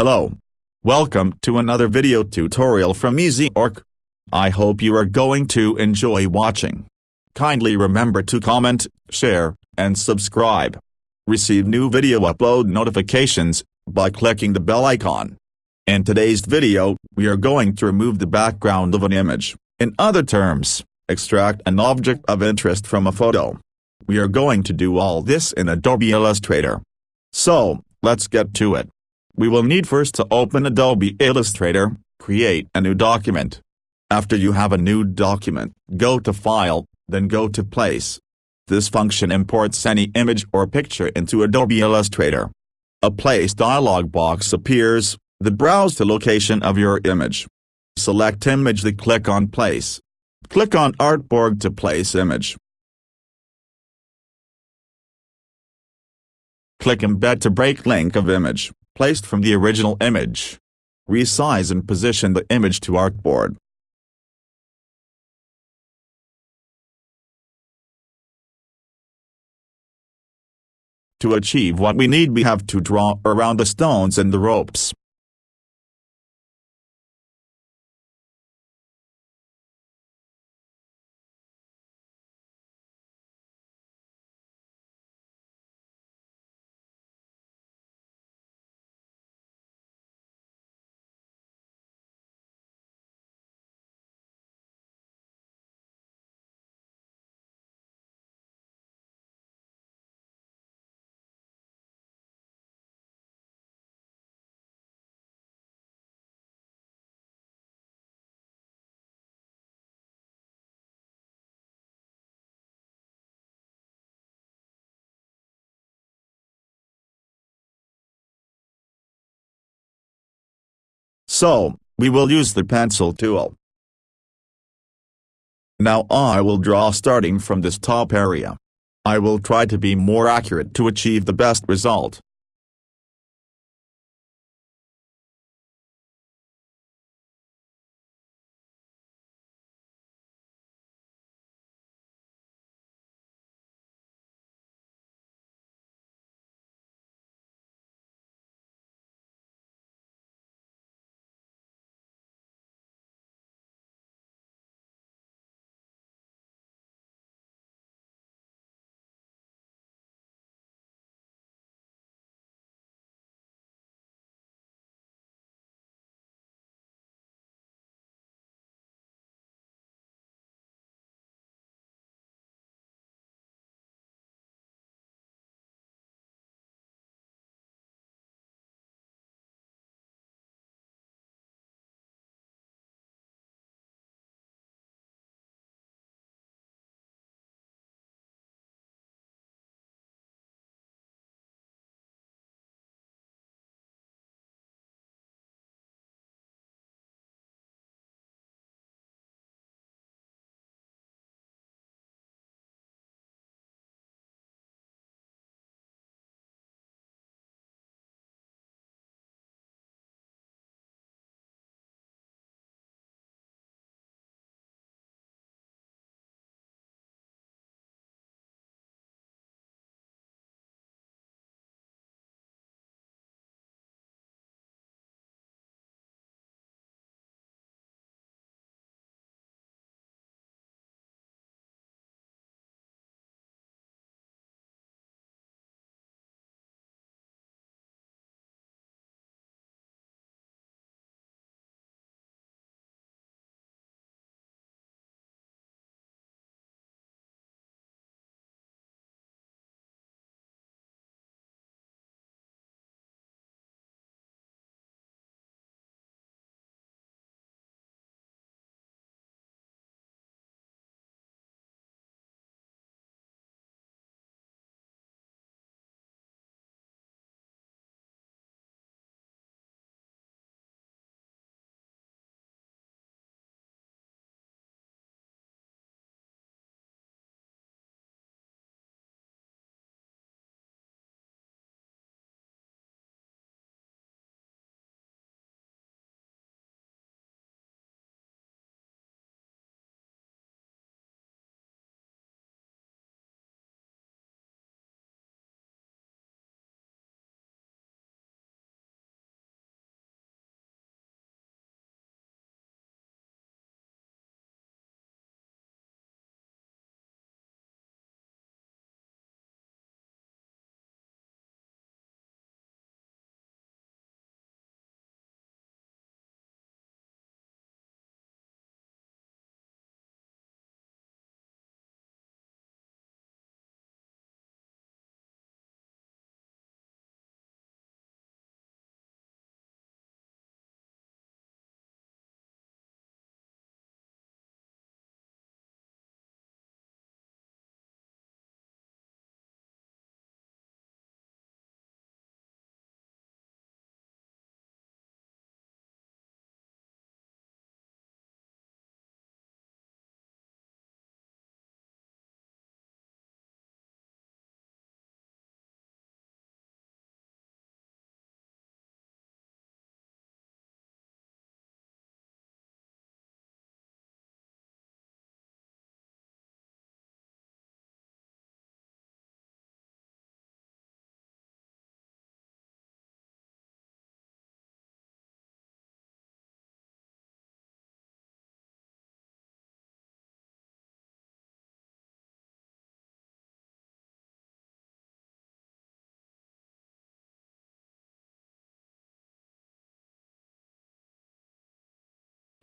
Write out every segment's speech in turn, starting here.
Hello. Welcome to another video tutorial from EasyOrc. I hope you are going to enjoy watching. Kindly remember to comment, share, and subscribe. Receive new video upload notifications by clicking the bell icon. In today's video, we are going to remove the background of an image. In other terms, extract an object of interest from a photo. We are going to do all this in Adobe Illustrator. So, let's get to it. We will need first to open Adobe Illustrator, create a new document. After you have a new document, go to File, then go to Place. This function imports any image or picture into Adobe Illustrator. A Place dialog box appears, then browse the location of your image. Select image, then click on Place. Click on Artboard to place image. Click Embed to break link of image, placed from the original image. Resize and position the image to artboard. To achieve what we need, we have to draw around the stones and the ropes. So, we will use the pencil tool. Now I will draw starting from this top area. I will try to be more accurate to achieve the best result.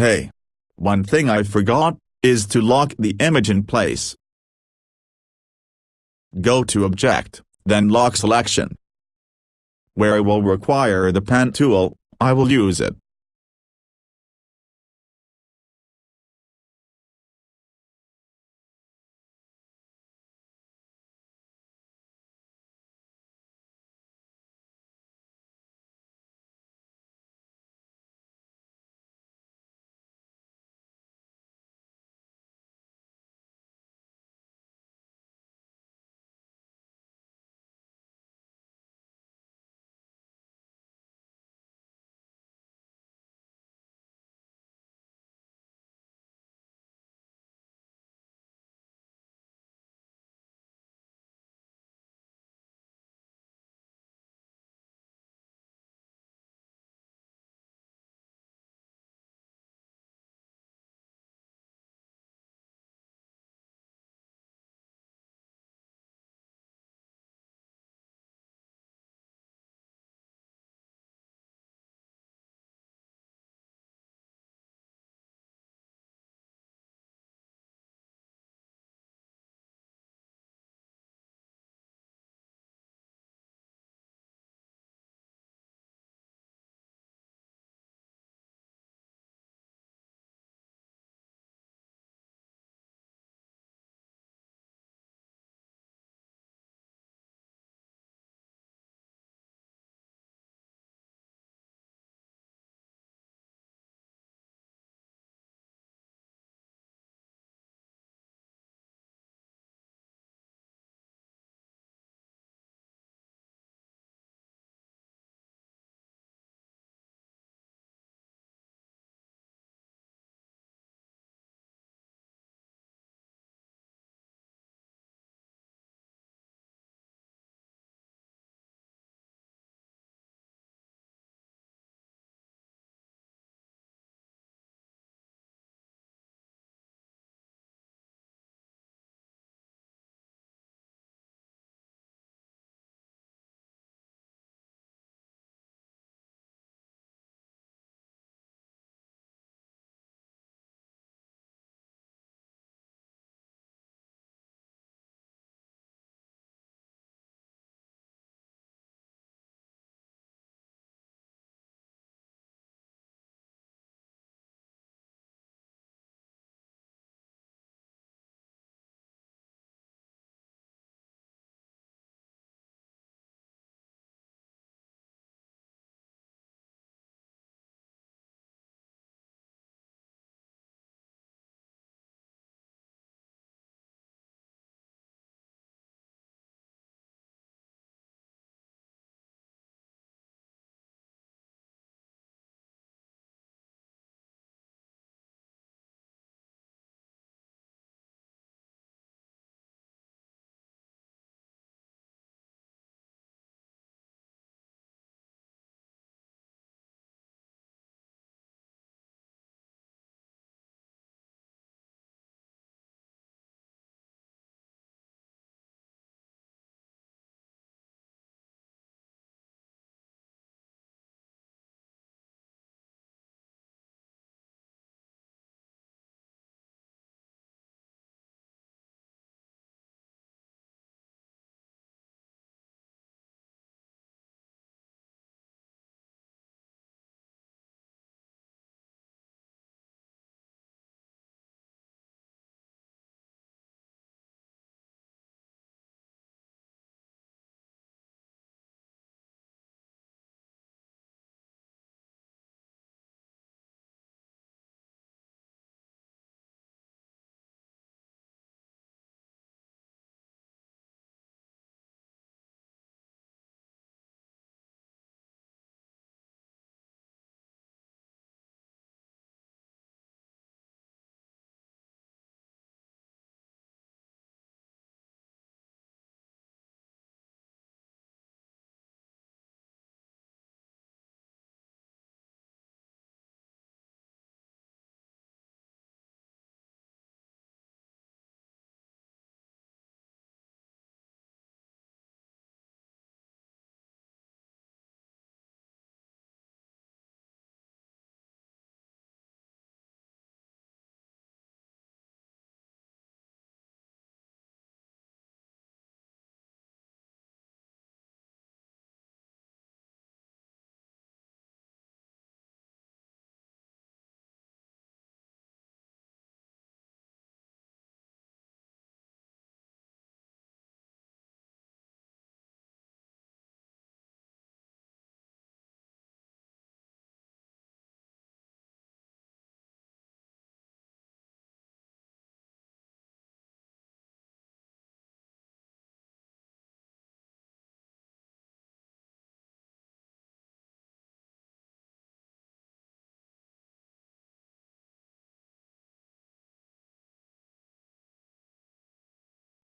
Hey! One thing I forgot, is to lock the image in place. Go to Object, then Lock Selection. Where I will require the pen tool, I will use it.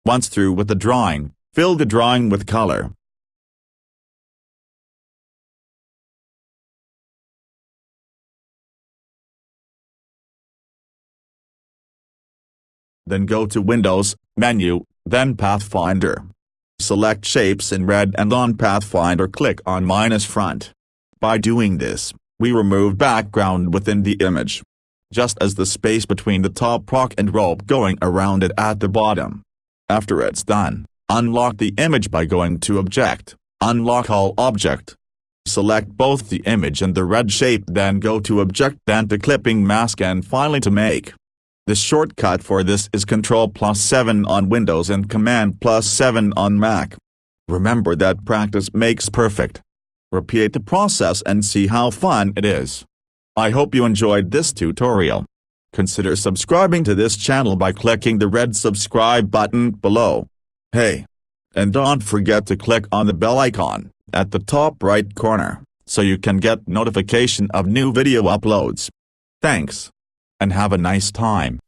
Once through with the drawing, fill the drawing with color. Then go to Windows, Menu, then Pathfinder. Select Shapes in red and on Pathfinder click on -front. By doing this, we remove background within the image. Just as the space between the top rock and rope going around it at the bottom. After it's done, unlock the image by going to Object, Unlock All Object. Select both the image and the red shape, then go to Object, then to Clipping Mask, and finally to Make. The shortcut for this is Ctrl+7 on Windows and Command+7 on Mac. Remember that practice makes perfect. Repeat the process and see how fun it is. I hope you enjoyed this tutorial. Consider subscribing to this channel by clicking the red subscribe button below. Hey! And don't forget to click on the bell icon at the top right corner, so you can get notification of new video uploads. Thanks. And have a nice time.